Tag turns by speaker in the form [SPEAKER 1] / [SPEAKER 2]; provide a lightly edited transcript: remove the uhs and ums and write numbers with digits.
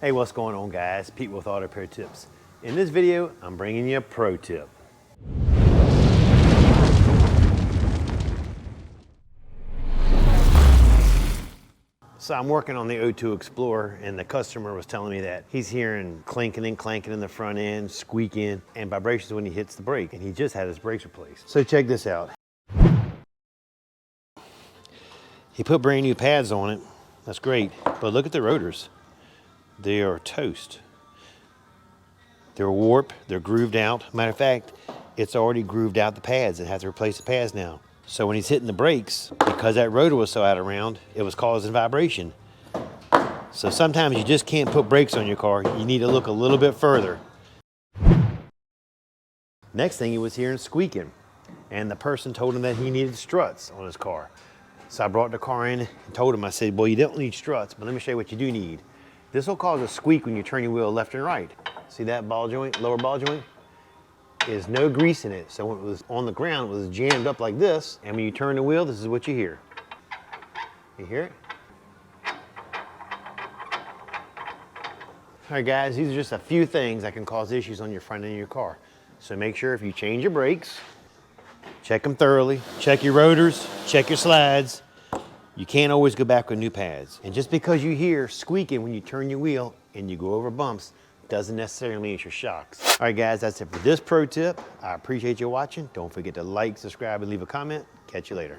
[SPEAKER 1] Hey, what's going on, guys? Pete with Auto Repair Tips. In this video, I'm bringing you a pro tip. So I'm working on the O2 Explorer, and the customer was telling me that he's hearing clinking and clanking in the front end, squeaking, and vibrations when he hits the brake, and he just had his brakes replaced. So check this out. He put brand new pads on it. That's great, but look at the rotors. They are toast. They're warped, they're grooved out. Matter of fact, it's already grooved out the pads. It has to replace the pads now. So when he's hitting the brakes, because that rotor was so out of round, it was causing vibration. So sometimes you just can't put brakes on your car. You need to look a little bit further. Next thing, he was hearing squeaking, and the person told him that he needed struts on his car. So I brought the car in and told him, I said, well, you don't need struts, but let me show you what you do need. This will cause a squeak when you turn your wheel left and right. See that ball joint, lower ball joint? There's no grease in it. So when it was on the ground, it was jammed up like this. And when you turn the wheel, this is what you hear. You hear it? All right, guys, these are just a few things that can cause issues on your front end of your car. So make sure if you change your brakes, check them thoroughly, check your rotors, check your slides. You can't always go back with new pads. And just because you hear squeaking when you turn your wheel and you go over bumps, doesn't necessarily mean it's your shocks. All right, guys, that's it for this pro tip. I appreciate you watching. Don't forget to like, subscribe, and leave a comment. Catch you later.